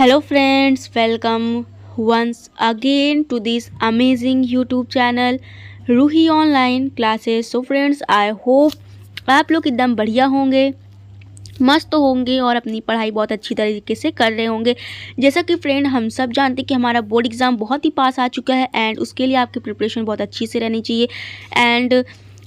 Hello friends, welcome once again to this amazing YouTube channel Roohi online classes. So friends, I hope आप लोग एकदम बढ़िया होंगे, मस्त होंगे और अपनी पढ़ाई बहुत अच्छी तरीके से कर रहे होंगे। जैसा कि फ्रेंड हम सब जानते हैं कि हमारा बोर्ड एग्ज़ाम बहुत ही पास आ चुका है एंड उसके लिए आपकी प्रिपरेशन बहुत अच्छी से रहनी चाहिए। एंड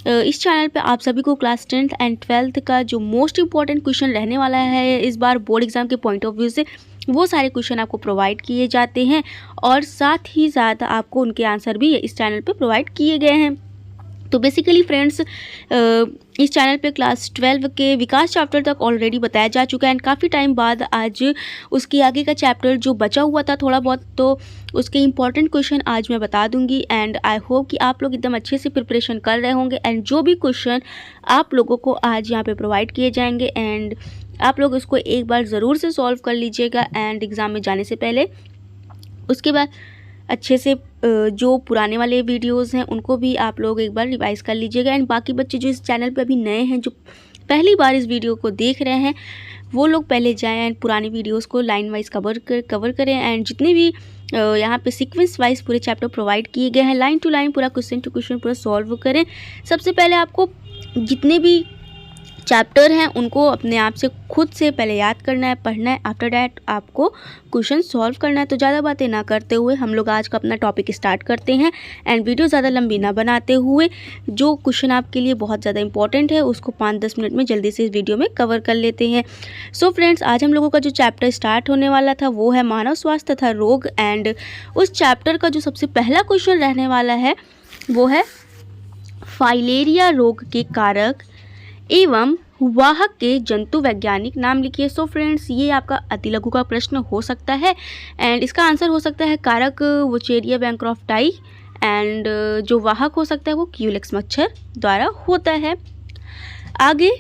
इस चैनल पे आप सभी को क्लास 10th एंड 12th का जो मोस्ट इंपॉर्टेंट क्वेश्चन रहने वाला है इस बार बोर्ड एग्ज़ाम के पॉइंट ऑफ व्यू से, वो सारे क्वेश्चन आपको प्रोवाइड किए जाते हैं और साथ ही साथ आपको उनके आंसर भी इस चैनल पे प्रोवाइड किए गए हैं। तो बेसिकली फ्रेंड्स, इस चैनल पे क्लास 12 के विकास चैप्टर तक ऑलरेडी बताया जा चुका है एंड काफ़ी टाइम बाद आज उसके आगे का चैप्टर जो बचा हुआ था थोड़ा बहुत, तो उसके इंपॉर्टेंट क्वेश्चन आज मैं बता दूंगी। एंड आई होप कि आप लोग एकदम अच्छे से प्रिपरेशन कर रहे होंगे एंड जो भी क्वेश्चन आप लोगों को आज यहाँ पे प्रोवाइड किए जाएंगे एंड आप लोग उसको एक बार ज़रूर से सॉल्व कर लीजिएगा एंड एग्ज़ाम में जाने से पहले। उसके बाद अच्छे से जो पुराने वाले वीडियोस हैं उनको भी आप लोग एक बार रिवाइज़ कर लीजिएगा एंड बाकी बच्चे जो इस चैनल पे अभी नए हैं, जो पहली बार इस वीडियो को देख रहे हैं, वो लोग पहले जाएं एंड पुरानी वीडियोस को लाइन वाइज कवर करें एंड जितने भी यहाँ पे सीक्वेंस वाइज पूरे चैप्टर प्रोवाइड किए गए हैं लाइन टू लाइन पूरा क्वेश्चन टू क्वेश्चन पूरा सॉल्व करें। सबसे पहले आपको जितने भी चैप्टर हैं उनको अपने आप से खुद से पहले याद करना है, पढ़ना है। आफ्टर डैट आपको क्वेश्चन सॉल्व करना है। तो ज़्यादा बातें ना करते हुए हम लोग आज का अपना टॉपिक स्टार्ट करते हैं एंड वीडियो ज़्यादा लंबी ना बनाते हुए जो क्वेश्चन आपके लिए बहुत ज़्यादा इंपॉर्टेंट है उसको 5-10 मिनट में जल्दी से इस वीडियो में कवर कर लेते हैं। सो फ्रेंड्स, आज हम लोगों का जो चैप्टर स्टार्ट होने वाला था वो है मानव स्वास्थ्य तथा रोग एंड उस चैप्टर का जो सबसे पहला क्वेश्चन रहने वाला है वो है फाइलेरिया रोग के कारक एवं वाहक के जंतु वैज्ञानिक नाम लिखिए। सो फ्रेंड्स, ये आपका अति लघु का प्रश्न हो सकता है एंड इसका आंसर हो सकता है कारक वुचेरिया बैंक्रॉफ्टाई एंड जो वाहक हो सकता है वो क्यूलेक्स मच्छर द्वारा होता है। आगे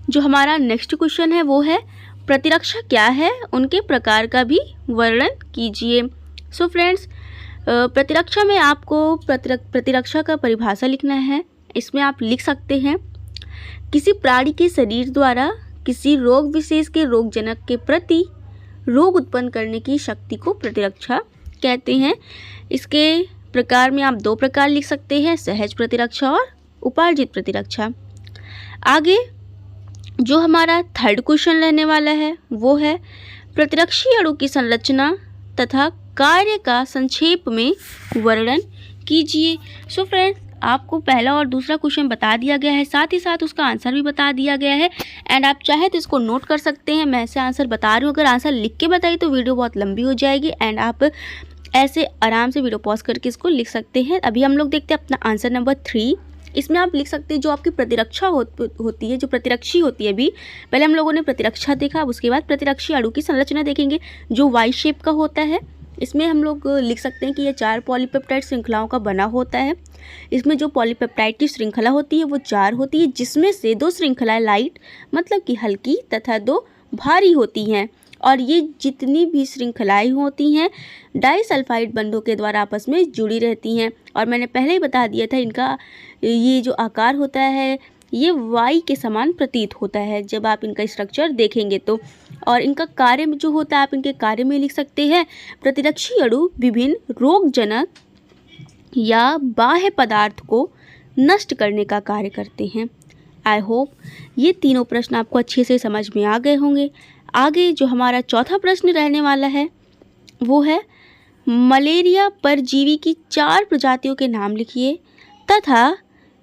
जो हमारा नेक्स्ट क्वेश्चन है वो है प्रतिरक्षा क्या है, उनके प्रकार का भी वर्णन कीजिए। सो फ्रेंड्स, प्रतिरक्षा में आपको प्रतिरक्षा का परिभाषा लिखना है। इसमें आप लिख सकते हैं किसी प्राणी के शरीर द्वारा किसी रोग विशेष के रोगजनक के प्रति रोग उत्पन्न करने की शक्ति को प्रतिरक्षा कहते हैं। इसके प्रकार में आप 2 प्रकार लिख सकते हैं, सहज प्रतिरक्षा और उपार्जित प्रतिरक्षा। आगे जो हमारा थर्ड क्वेश्चन रहने वाला है वो है प्रतिरक्षी अणु की संरचना तथा कार्य का संक्षेप में वर्णन कीजिए। सो फ्रेंड्स, आपको पहला और दूसरा क्वेश्चन बता दिया गया है, साथ ही साथ उसका आंसर भी बता दिया गया है एंड आप चाहे तो इसको नोट कर सकते हैं। मैं ऐसे आंसर बता रही हूँ, अगर आंसर लिख के बताई तो वीडियो बहुत लंबी हो जाएगी एंड आप ऐसे आराम से वीडियो पॉज करके इसको लिख सकते हैं। अभी हम लोग देखते हैं अपना आंसर नंबर 3। इसमें आप लिख सकते हैं जो आपकी प्रतिरक्षा होती है, जो प्रतिरक्षी होती है। अभी पहले हम लोगों ने प्रतिरक्षा देखा, उसके बाद प्रतिरक्षी अणु की संरचना देखेंगे जो वाई शेप का होता है। इसमें हम लोग लिख सकते हैं कि ये 4 पॉलीपेप्टाइड श्रृंखलाओं का बना होता है। इसमें जो पॉलीपेप्टाइड की श्रृंखला होती है वो 4 होती है, जिसमें से 2 श्रृंखलाएं लाइट मतलब कि हल्की तथा 2 भारी होती हैं और ये जितनी भी श्रृंखलाएं होती हैं डाइसल्फाइड बंधों के द्वारा आपस में जुड़ी रहती हैं। और मैंने पहले ही बता दिया था इनका ये जो आकार होता है ये वाई के समान प्रतीत होता है जब आप इनका स्ट्रक्चर देखेंगे तो। और इनका कार्य जो होता है आप इनके कार्य में लिख सकते हैं प्रतिरक्षी अणु विभिन्न रोगजनक या बाह्य पदार्थ को नष्ट करने का कार्य करते हैं। आई होप ये तीनों प्रश्न आपको अच्छे से समझ में आ गए होंगे। आगे जो हमारा चौथा प्रश्न रहने वाला है वो है मलेरिया परजीवी की 4 प्रजातियों के नाम लिखिए तथा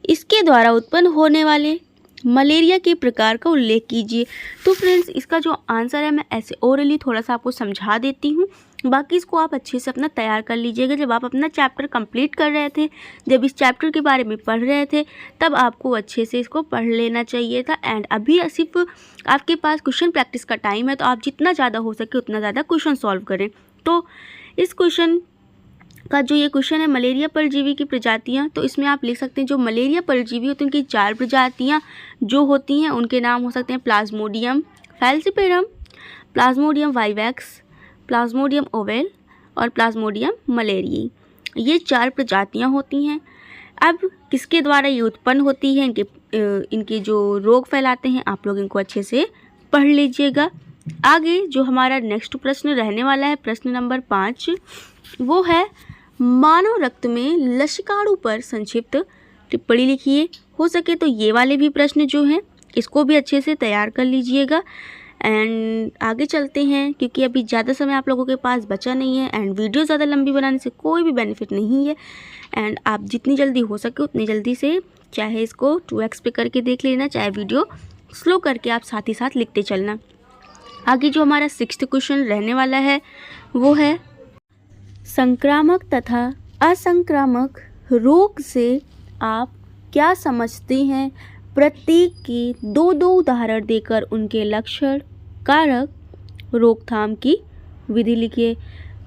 इसके द्वारा उत्पन्न होने वाले मलेरिया के प्रकार का उल्लेख कीजिए। तो फ्रेंड्स, इसका जो आंसर है मैं ऐसे ओरली थोड़ा सा आपको समझा देती हूँ, बाकी इसको आप अच्छे से अपना तैयार कर लीजिएगा। जब आप अपना चैप्टर कंप्लीट कर रहे थे, जब इस चैप्टर के बारे में पढ़ रहे थे, तब आपको अच्छे से इसको पढ़ लेना चाहिए था। एंड अभी सिर्फ आपके पास क्वेश्चन प्रैक्टिस का टाइम है, तो आप जितना ज़्यादा हो सके उतना ज़्यादा क्वेश्चन सॉल्व करें। तो इस क्वेश्चन का जो ये क्वेश्चन है मलेरिया परजीवी की प्रजातियां, तो इसमें आप लिख सकते हैं जो मलेरिया परजीवी होती हैं उनकी 4 प्रजातियां जो होती हैं उनके नाम हो सकते हैं Plasmodium falciparum, Plasmodium vivax, Plasmodium oval और प्लाज्मोडियम मलेरियाई। ये 4 प्रजातियां होती हैं। अब किसके द्वारा ये उत्पन्न होती है, इनके जो रोग फैलाते हैं आप लोग इनको अच्छे से पढ़ लीजिएगा। आगे जो हमारा नेक्स्ट प्रश्न रहने वाला है, प्रश्न नंबर 5, वो है मानव रक्त में लसीकाणु पर संक्षिप्त टिप्पणी लिखिए। हो सके तो ये वाले भी प्रश्न जो हैं इसको भी अच्छे से तैयार कर लीजिएगा। एंड आगे चलते हैं, क्योंकि अभी ज़्यादा समय आप लोगों के पास बचा नहीं है एंड वीडियो ज़्यादा लंबी बनाने से कोई भी बेनिफिट नहीं है। एंड आप जितनी जल्दी हो सके उतनी जल्दी से चाहे इसको 2x पे करके देख लेना, चाहे वीडियो स्लो करके आप साथ ही साथ लिखते चलना। आगे जो हमारा 6th क्वेश्चन रहने वाला है वो है संक्रामक तथा असंक्रामक रोग से आप क्या समझते हैं। प्रत्येक के 2-2 उदाहरण देकर उनके लक्षण, कारक, रोकथाम की विधि लिखिए।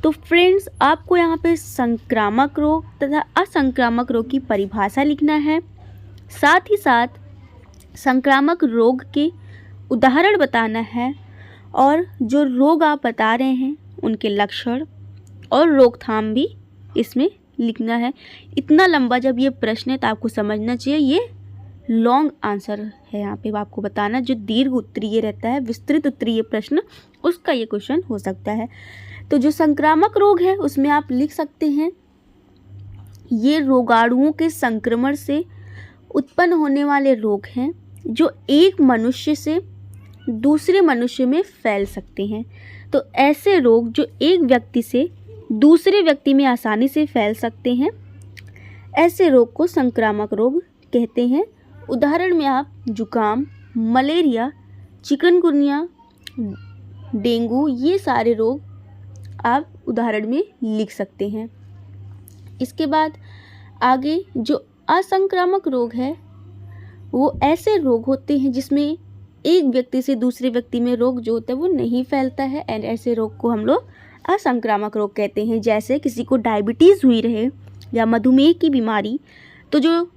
तो फ्रेंड्स, आपको यहाँ पे संक्रामक रोग तथा असंक्रामक रोग की परिभाषा लिखना है, साथ ही साथ संक्रामक रोग के उदाहरण बताना है और जो रोग आप बता रहे हैं उनके लक्षण और रोकथाम भी इसमें लिखना है। इतना लंबा जब ये प्रश्न है तो आपको समझना चाहिए ये लॉन्ग आंसर है। यहाँ पे आपको बताना, जो दीर्घ उत्तरीय रहता है, विस्तृत उत्तरीय प्रश्न, उसका ये क्वेश्चन हो सकता है। तो जो संक्रामक रोग है उसमें आप लिख सकते हैं ये रोगाणुओं के संक्रमण से उत्पन्न होने वाले रोग हैं जो एक मनुष्य से दूसरे मनुष्य में फैल सकते हैं। तो ऐसे रोग जो एक व्यक्ति से दूसरे व्यक्ति में आसानी से फैल सकते हैं, ऐसे रोग को संक्रामक रोग कहते हैं। उदाहरण में आप जुकाम, मलेरिया, चिकनगुनिया, डेंगू, ये सारे रोग आप उदाहरण में लिख सकते हैं। इसके बाद आगे जो असंक्रामक रोग है वो ऐसे रोग होते हैं जिसमें एक व्यक्ति से दूसरे व्यक्ति में रोग जो होता है वो नहीं फैलता है, एंड ऐसे रोग को हम लोग असंक्रामक रोग कहते हैं। जैसे किसी को डायबिटीज़ हुई रहे या मधुमेह की बीमारी, तो जो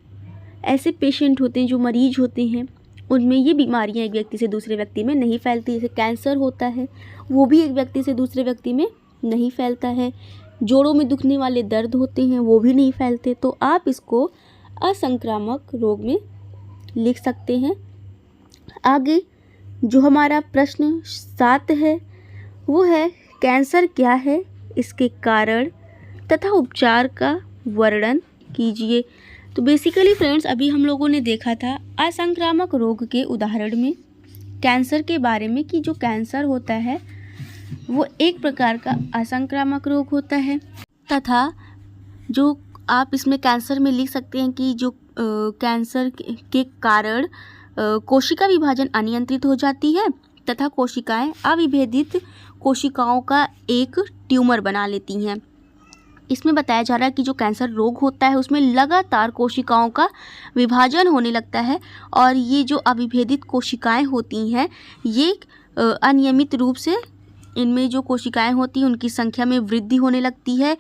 ऐसे पेशेंट होते हैं, जो मरीज होते हैं, उनमें ये बीमारियां एक व्यक्ति से दूसरे व्यक्ति में नहीं फैलती। जैसे कैंसर होता है वो भी एक व्यक्ति से दूसरे व्यक्ति में नहीं फैलता है। जोड़ों में दुखने वाले दर्द होते हैं वो भी नहीं फैलते। तो आप इसको असंक्रामक रोग में लिख सकते हैं। आगे जो हमारा प्रश्न 7 है वो है कैंसर क्या है, इसके कारण तथा उपचार का वर्णन कीजिए। तो बेसिकली फ्रेंड्स, अभी हम लोगों ने देखा था असंक्रामक रोग के उदाहरण में कैंसर के बारे में कि जो कैंसर होता है वो एक प्रकार का असंक्रामक रोग होता है, तथा जो आप इसमें कैंसर में लिख सकते हैं कि जो कैंसर के कारण कोशिका विभाजन अनियंत्रित हो जाती है तथा कोशिकाएं अविभेदित कोशिकाओं का एक ट्यूमर बना लेती हैं। इसमें बताया जा रहा है कि जो कैंसर रोग होता है उसमें लगातार कोशिकाओं का विभाजन होने लगता है और ये जो अविभेदित कोशिकाएं होती हैं ये अनियमित रूप से इनमें जो कोशिकाएं होती हैं उनकी संख्या में वृद्धि होने लगती है,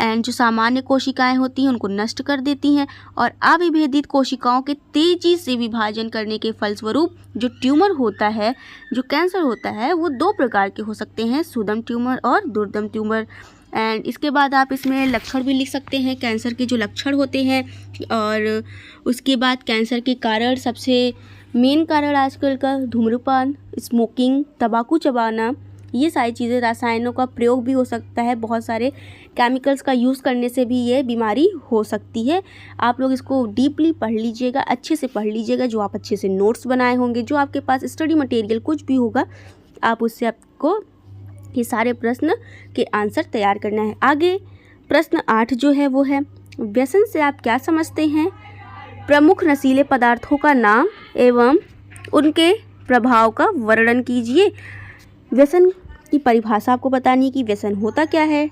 एंड जो सामान्य कोशिकाएं होती हैं उनको नष्ट कर देती हैं। और अविभेदित कोशिकाओं के तेज़ी से विभाजन करने के फलस्वरूप जो ट्यूमर होता है, जो कैंसर होता है, वो 2 प्रकार के हो सकते हैं, सुदम ट्यूमर और दुर्दम ट्यूमर। एंड इसके बाद आप इसमें लक्षण भी लिख सकते हैं, कैंसर के जो लक्षण होते हैं। और उसके बाद कैंसर के कारण, सबसे मेन कारण आजकल का धूम्रपान, स्मोकिंग, तंबाकू चबाना, ये सारी चीज़ें, रसायनों का प्रयोग भी हो सकता है, बहुत सारे केमिकल्स का यूज़ करने से भी ये बीमारी हो सकती है। आप लोग इसको डीपली पढ़ लीजिएगा, अच्छे से पढ़ लीजिएगा, जो आप अच्छे से नोट्स बनाए होंगे, जो आपके पास स्टडी मटेरियल कुछ भी होगा, आप उससे आपको ये सारे प्रश्न के आंसर तैयार करना है। आगे प्रश्न 8 जो है वो है व्यसन से आप क्या समझते हैं। प्रमुख नशीले पदार्थों का नाम एवं उनके प्रभाव का वर्णन कीजिए। व्यसन की परिभाषा आपको बतानी है कि व्यसन होता क्या है,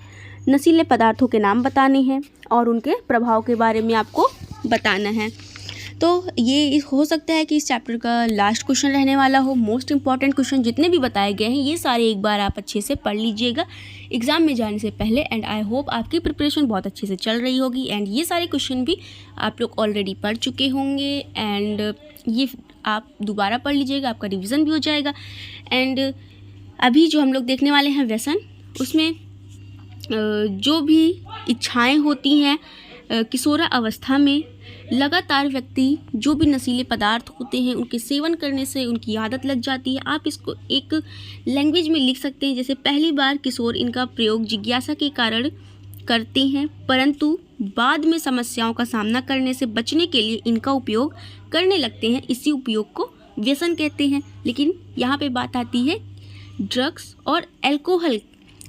नशीले पदार्थों के नाम बताने हैं और उनके प्रभाव के बारे में आपको बताना है। तो ये हो सकता है कि इस चैप्टर का लास्ट क्वेश्चन रहने वाला हो। मोस्ट इंपॉर्टेंट क्वेश्चन जितने भी बताए गए हैं ये सारे एक बार आप अच्छे से पढ़ लीजिएगा एग्ज़ाम में जाने से पहले। एंड आई होप आपकी प्रिपरेशन बहुत अच्छे से चल रही होगी एंड ये सारे क्वेश्चन भी आप लोग ऑलरेडी पढ़ चुके होंगे एंड ये आप दोबारा पढ़ लीजिएगा, आपका रिविज़न भी हो जाएगा। एंड अभी जो हम लोग देखने वाले हैं व्यसन, उसमें जो भी इच्छाएं होती हैं किशोरा अवस्था में लगातार व्यक्ति जो भी नशीले पदार्थ होते हैं उनके सेवन करने से उनकी आदत लग जाती है। आप इसको एक लैंग्वेज में लिख सकते हैं, जैसे पहली बार किशोर इनका प्रयोग जिज्ञासा के कारण करते हैं, परंतु बाद में समस्याओं का सामना करने से बचने के लिए इनका उपयोग करने लगते हैं। इसी उपयोग को व्यसन कहते हैं। लेकिन यहाँ पे बात आती है ड्रग्स और अल्कोहल,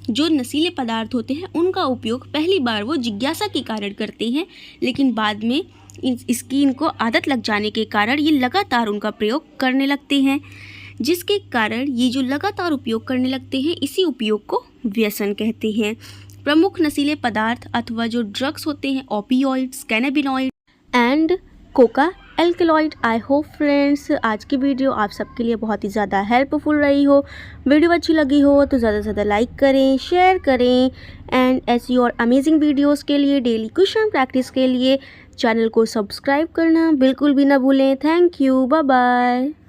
जो नशीले पदार्थ होते हैं उनका उपयोग पहली बार वो जिज्ञासा के कारण करते हैं, लेकिन बाद में इसकी इनको आदत लग जाने के कारण ये लगातार उनका प्रयोग करने लगते हैं, जिसके कारण ये जो लगातार उपयोग करने लगते हैं इसी उपयोग को व्यसन कहते हैं। प्रमुख नशीले पदार्थ अथवा जो ड्रग्स होते हैं opioids, cannabinoid and Coca alkaloid. I hope friends आज की वीडियो आप सबके लिए बहुत ही ज़्यादा हेल्पफुल रही हो। वीडियो अच्छी लगी हो तो ज़्यादा से ज़्यादा लाइक करें, शेयर करें एंड ऐसी और अमेजिंग वीडियोस के लिए, डेली क्वेश्चन प्रैक्टिस के लिए चैनल को सब्सक्राइब करना बिल्कुल भी ना भूलें। Thank you, bye bye.